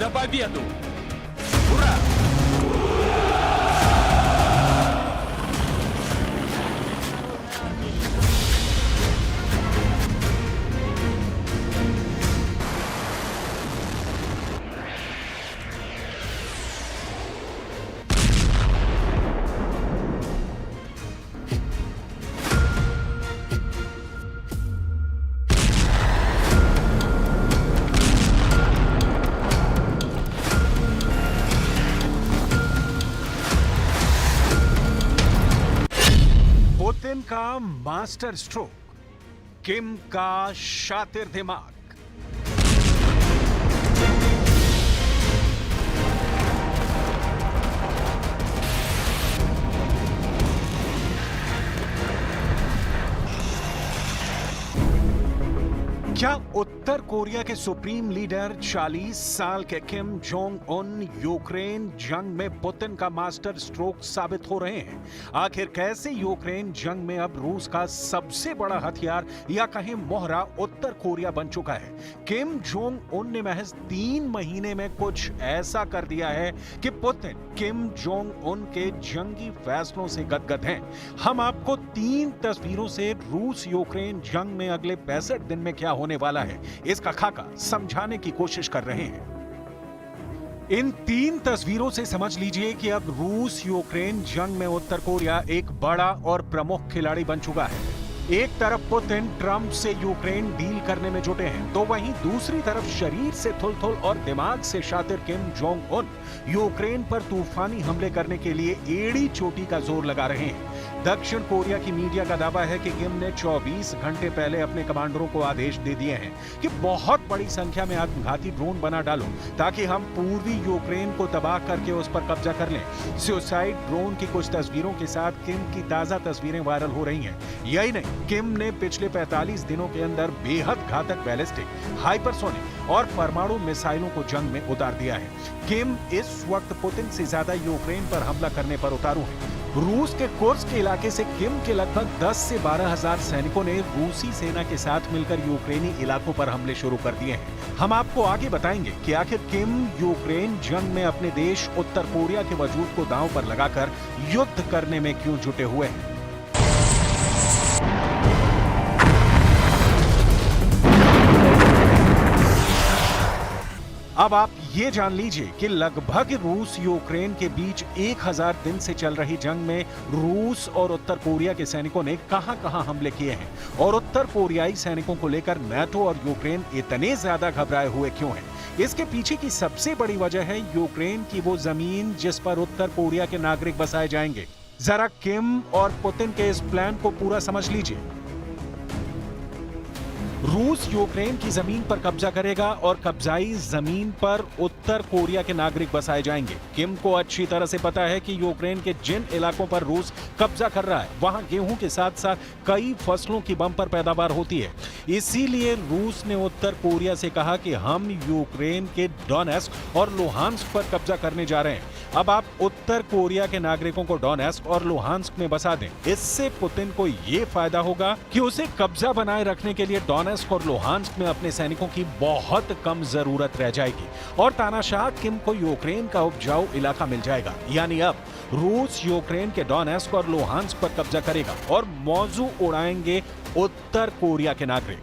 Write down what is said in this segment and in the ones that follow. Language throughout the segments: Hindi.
за победу! Ура! पुतिन का मास्टर स्ट्रोक, किम का शातिर दिमाग। क्या उत्तर कोरिया के सुप्रीम लीडर 40 साल के किम जोंग उन यूक्रेन जंग में पुतिन का मास्टर स्ट्रोक साबित हो रहे हैं? आखिर कैसे यूक्रेन जंग में अब रूस का सबसे बड़ा हथियार या कहें मोहरा उत्तर कोरिया बन चुका है? किम जोंग उन ने महज 3 महीने में कुछ ऐसा कर दिया है कि पुतिन किम जोंग उन के जंगी फैसलों से गदगद हैं। हम आपको 3 तस्वीरों से रूस यूक्रेन जंग में अगले 65 दिन में क्या होने वाला है इसका खाका समझाने की कोशिश कर रहे हैं। इन 3 तस्वीरों से समझ लीजिए कि अब रूस यूक्रेन जंग में उत्तर कोरिया एक बड़ा और प्रमुख खिलाड़ी बन चुका है। एक तरफ पुतिन ट्रंप से यूक्रेन डील करने में जुटे हैं, तो वहीं दूसरी तरफ शरीर से थुल-थुल और दिमाग से शातिर किम जोंग उन यूक्रेन पर तूफानी हमले करने के लिए एड़ी चोटी का जोर लगा रहे हैं। दक्षिण कोरिया की मीडिया का दावा है कि किम ने 24 घंटे पहले अपने कमांडरों को आदेश दे दिए हैं कि बहुत बड़ी संख्या में आत्मघाती ड्रोन बना डालो ताकि हम पूर्वी यूक्रेन को तबाह करके उस पर कब्जा कर लें। सुसाइड ड्रोन की कुछ तस्वीरों के साथ किम की ताजा तस्वीरें वायरल हो रही हैं। यही नहीं, किम ने पिछले 45 दिनों के अंदर बेहद घातक बैलिस्टिक, हाइपरसोनिक और परमाणु मिसाइलों को जंग में उतार दिया है। किम इस वक्त पुतिन से ज्यादा यूक्रेन पर हमला करने पर उतारू है। रूस के कुर्स्क इलाके से किम के लगभग 10 से 12 हजार सैनिकों ने रूसी सेना के साथ मिलकर यूक्रेनी इलाकों पर हमले शुरू कर दिए हैं। हम आपको आगे बताएंगे कि आखिर किम यूक्रेन जंग में अपने देश उत्तर कोरिया के वजूद को दांव पर लगाकर युद्ध करने में क्यों जुटे हुए हैं। अब आप ये जान लीजिए कि लगभग रूस यूक्रेन के बीच 1000 दिन से चल रही जंग में रूस और उत्तर कोरिया के सैनिकों ने कहां-कहां हमले किए हैं और उत्तर कोरियाई सैनिकों को लेकर नाटो और यूक्रेन इतने ज्यादा घबराए हुए क्यों हैं। इसके पीछे की सबसे बड़ी वजह है यूक्रेन की वो जमीन जिस पर उत्तर कोरिया के नागरिक बसाए जाएंगे। जरा किम और पुतिन के इस प्लान को पूरा समझ लीजिए। रूस यूक्रेन की जमीन पर कब्जा करेगा और कब्जाई जमीन पर उत्तर कोरिया के नागरिक बसाए जाएंगे। किम को अच्छी तरह से पता है कि यूक्रेन के जिन इलाकों पर रूस कब्जा कर रहा है वहां गेहूं के साथ साथ कई फसलों की बम्पर पैदावार होती है। इसीलिए रूस ने उत्तर कोरिया से कहा कि हम यूक्रेन के डोनेस्क और लुहांस्क पर कब्जा करने जा रहे हैं। अब आप उत्तर कोरिया के नागरिकों को डोनेस्क और लुहांस्क में बसा दें। इससे पुतिन को ये फायदा होगा कि उसे कब्जा बनाए रखने के लिए डोनेस्क और लुहांस्क में अपने सैनिकों की बहुत कम जरूरत रह जाएगी और तानाशाह किम को यूक्रेन का उपजाऊ इलाका मिल जाएगा। यानी अब रूस यूक्रेन के डोनेस्क और लुहांस्क पर कब्जा करेगा और मौजू उड़ाएंगे उत्तर कोरिया के नागरिक।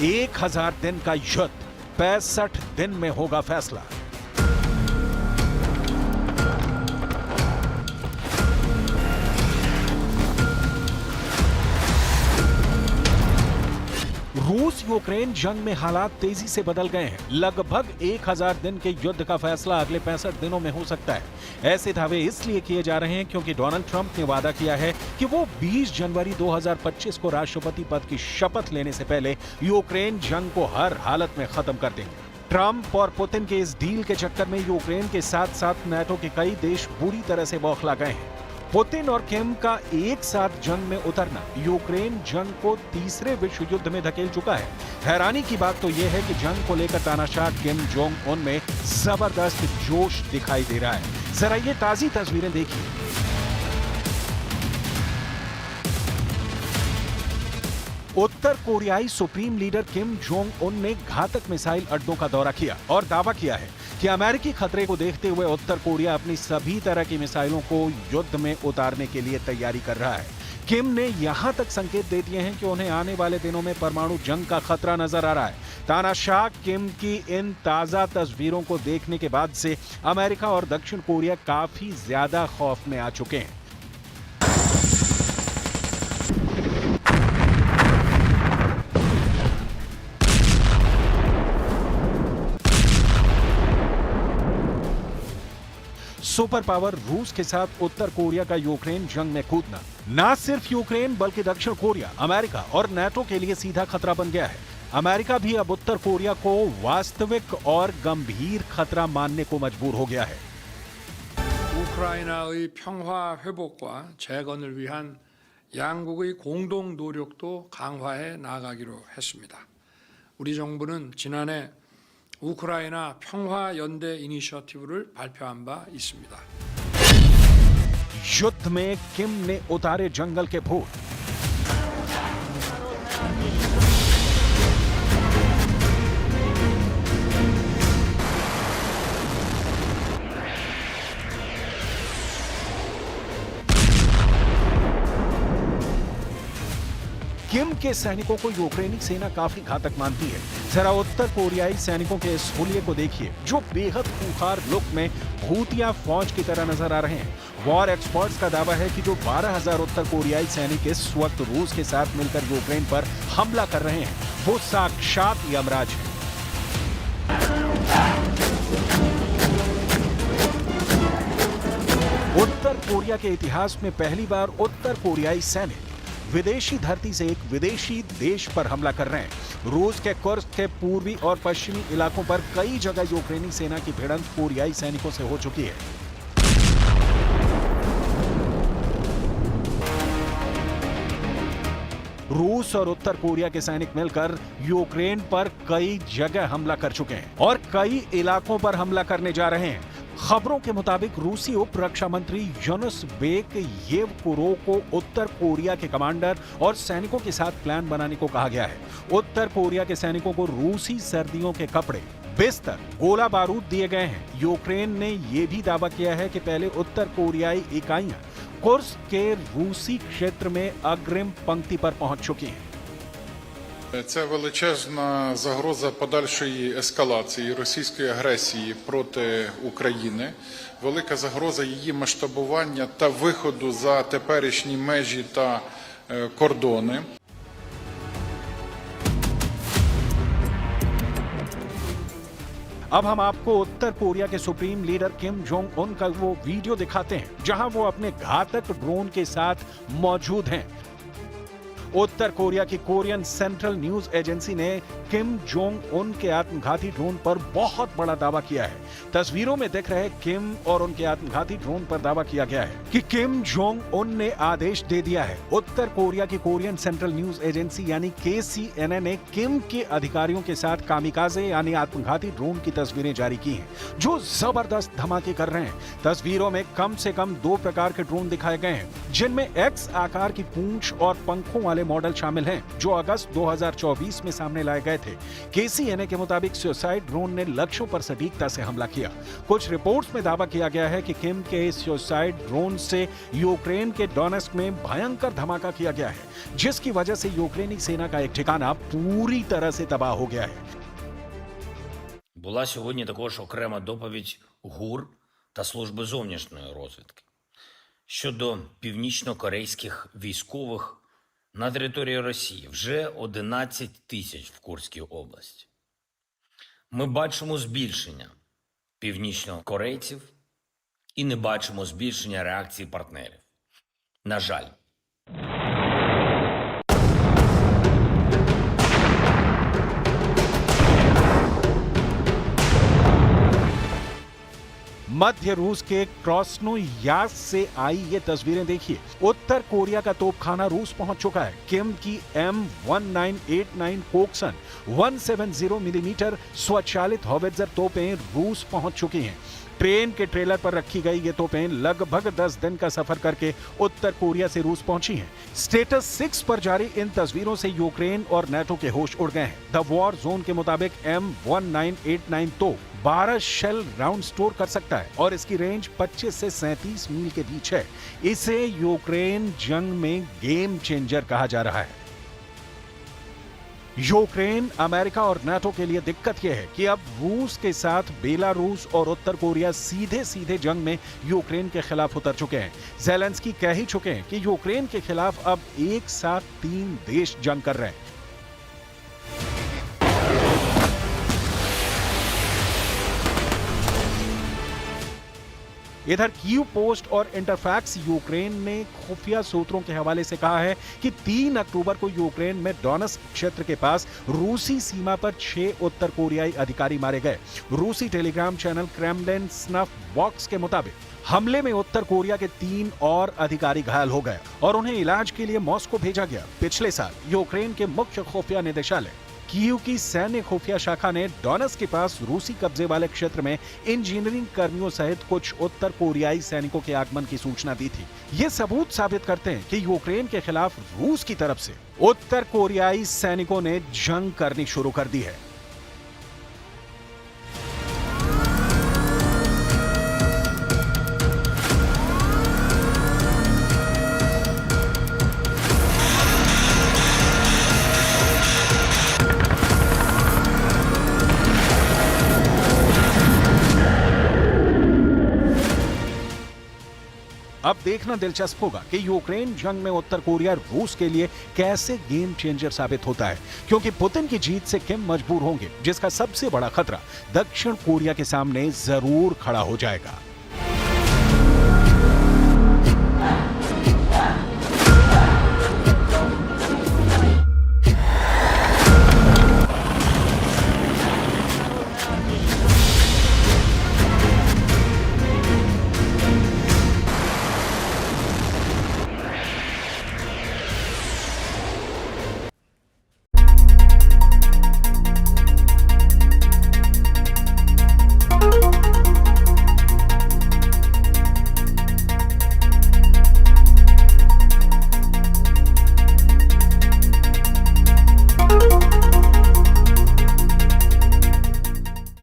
1000 दिन का युद्ध, 65 दिन में होगा फैसला। रूस यूक्रेन जंग में हालात तेजी से बदल गए हैं। लगभग 1000 दिन के युद्ध का फैसला अगले 65 दिनों में हो सकता है। ऐसे दावे इसलिए किए जा रहे हैं क्योंकि डोनाल्ड ट्रंप ने वादा किया है कि वो 20 जनवरी 2025 को राष्ट्रपति पद की शपथ लेने से पहले यूक्रेन जंग को हर हालत में खत्म कर देंगे। ट्रंप और पुतिन के इस डील के चक्कर में यूक्रेन के साथ साथ नाटो के कई देश बुरी तरह से बौखला गए हैं। पुतिन और किम का एक साथ जंग में उतरना यूक्रेन जंग को तीसरे विश्व युद्ध में धकेल चुका है। हैरानी की बात तो यह है कि जंग को लेकर तानाशाह किम जोंग उन में जबरदस्त जोश दिखाई दे रहा है। जरा ये ताजी तस्वीरें देखिए। उत्तर कोरियाई supreme leader Kim Jong Un ने घातक मिसाइल अड्डों का दौरा किया और दावा किया है कि अमेरिकी खतरे को देखते हुए उत्तर कोरिया अपनी सभी तरह की मिसाइलों को युद्ध में उतारने के लिए तैयारी कर रहा है। किम ने यहां तक संकेत दे दिए हैं कि उन्हें आने वाले दिनों में परमाणु जंग का खतरा नजर आ रहा है। तानाशाह किम की इन ताजा तस्वीरों को देखने के बाद से अमेरिका और दक्षिण कोरिया काफी ज्यादा खौफ में आ चुके हैं। सुपर पावर रूस के साथ उत्तर कोरिया का यूक्रेन जंग में कूदना न सिर्फ यूक्रेन बल्कि दक्षिण कोरिया, अमेरिका और नाटो के लिए सीधा खतरा बन गया है। अमेरिका भी अब उत्तर कोरिया को वास्तविक और गंभीर खतरा मानने को मजबूर हो गया है। 우크라이나의 평화 회복과 재건을 위한 양국의 공동 노력도 강화해 나가기로 했습니다. 우리 정부는 지난해 우크라이나 평화 연대 이니셔티브를 발표한 바 있습니다. युद्ध में किम ने उतारे जंगल के भूत। किम के सैनिकों को यूक्रेनी सेना काफी घातक मानती है। जरा उत्तर कोरियाई सैनिकों के इस हुलिये को देखिए, जो बेहद खूंखार लुक में भूतिया फौज की तरह नजर आ रहे हैं। वॉर एक्सपर्ट्स का दावा है कि जो 12,000 उत्तर कोरियाई सैनिक इस वक्त रूस के साथ मिलकर यूक्रेन पर हमला कर रहे हैं, वो साक्षात यमराज हैं। उत्तर कोरिया के इतिहास में पहली बार उत्तर कोरियाई सैनिक विदेशी धरती से एक विदेशी देश पर हमला कर रहे हैं। रूस के कुर्स्क के पूर्वी और पश्चिमी इलाकों पर कई जगह यूक्रेनी सेना की भिड़ंत कोरियाई सैनिकों से हो चुकी है। रूस और उत्तर कोरिया के सैनिक मिलकर यूक्रेन पर कई जगह हमला कर चुके हैं और कई इलाकों पर हमला करने जा रहे हैं। खबरों के मुताबिक रूसी उप रक्षा मंत्री यनुस बेक येवकुरो को उत्तर कोरिया के कमांडर और सैनिकों के साथ प्लान बनाने को कहा गया है। उत्तर कोरिया के सैनिकों को रूसी सर्दियों के कपड़े, बिस्तर, गोला बारूद दिए गए हैं। यूक्रेन ने यह भी दावा किया है कि पहले उत्तर कोरियाई इकाइयां कुर्स्क के रूसी क्षेत्र में अग्रिम पंक्ति पर पहुंच चुकी हैं। Це величезна загроза подальшої ескалації російської агресії проти України, велика загроза її масштабування та виходу за теперішні межі та кордони. अब हम आपको उत्तर कोरिया के supreme leader Kim Jong Un का वो वीडियो दिखाते हैं, जहां वो अपने घातक ड्रोन के साथ मौजूद हैं। उत्तर कोरिया की कोरियन सेंट्रल न्यूज एजेंसी ने किम जोंग उन के आत्मघाती ड्रोन पर बहुत बड़ा दावा किया है। तस्वीरों में दिख रहे किम और उनके आत्मघाती ड्रोन पर दावा किया गया है कि किम जोंग उन ने आदेश दे दिया है। उत्तर कोरिया की कोरियन सेंट्रल न्यूज एजेंसी यानी KCNA ने किम के अधिकारियों के साथ कामिकाजे यानी आत्मघाती ड्रोन की तस्वीरें जारी की हैं, जो जबरदस्त धमाके कर रहे हैं। तस्वीरों में कम से कम 2 प्रकार के ड्रोन दिखाए गए हैं, जिनमें X आकार की पूंछ और पंखों वाले मॉडल शामिल हैं, जो अगस्त 2024 में सामने लाए गए थे। KCNA के मुताबिक सुसाइड ड्रोन ने लक्ष्यों पर सटीकता से हमला किया। कुछ रिपोर्ट्स में दावा किया गया है कि किम के इस सुसाइड ड्रोन से यूक्रेन के डोनेस्क में भयंकर धमाका किया गया है, जिसकी वजह से यूक्रेनी सेना का एक ठिकाना पूरी तरह से तबाह हो गया है। Була сьогодні також окрема доповідь ГУР та Служби зовнішньої розвідки щодо північно-корейських військових на території Росії. Вже 11 тисяч в Курській області. Ми бачимо збільшення північно-корейців і не бачимо збільшення реакції партнерів. На жаль. मध्य रूस के क्रोस्नोयार्स्क से आई ये तस्वीरें देखिए। उत्तर कोरिया का तोपखाना रूस पहुंच चुका है। किम की M1989 कोक्सन 170 मिलीमीटर स्वचालित हॉवित्जर तोपें रूस पहुंच चुकी हैं। ट्रेन के ट्रेलर पर रखी गई ये तोपें लगभग 10 दिन का सफर करके उत्तर कोरिया से रूस पहुंची हैं। स्टेटस 6 पर जारी इन तस्वीरों से यूक्रेन और नाटो के होश उड़ गए हैं। द वॉर जोन के मुताबिक M1989 तो 12 शेल राउंड स्टोर कर सकता है और इसकी रेंज 25 से 37 मील के बीच है। इसे यूक्रेन जंग में गेम चेंजर कहा जा रहा है। यूक्रेन, अमेरिका और नाटो के लिए दिक्कत यह है कि अब रूस के साथ बेलारूस और उत्तर कोरिया सीधे सीधे जंग में यूक्रेन के खिलाफ उतर चुके हैं। ज़ेलेंस्की कह ही चुके हैं कि यूक्रेन के खिलाफ अब एक साथ 3 देश जंग कर रहे हैं। इधर कीव पोस्ट और इंटरफैक्स यूक्रेन ने खुफिया सूत्रों के हवाले से कहा है कि 3 अक्टूबर को यूक्रेन में डोनेट्स्क क्षेत्र के पास रूसी सीमा पर 6 उत्तर कोरियाई अधिकारी मारे गए। रूसी Telegram channel Kremlin snuff box के मुताबिक हमले में उत्तर कोरिया के 3 और अधिकारी घायल हो गए और उन्हें इलाज के लिए मॉस्को भेजा गया। पिछले साल यूक्रेन के मुख्य खुफिया निदेशालय कीव की सैन्य खुफिया शाखा ने डोनेट्स्क के पास रूसी कब्जे वाले क्षेत्र में इंजीनियरिंग कर्मियों सहित कुछ उत्तर कोरियाई सैनिकों के आगमन की सूचना दी थी। ये सबूत साबित करते हैं कि यूक्रेन के खिलाफ रूस की तरफ से उत्तर कोरियाई सैनिकों ने जंग करनी शुरू कर दी है। अब देखना दिलचस्प होगा कि यूक्रेन जंग में उत्तर कोरिया रूस के लिए कैसे गेम चेंजर साबित होता है, क्योंकि पुतिन की जीत से किम मजबूर होंगे, जिसका सबसे बड़ा खतरा दक्षिण कोरिया के सामने जरूर खड़ा हो जाएगा।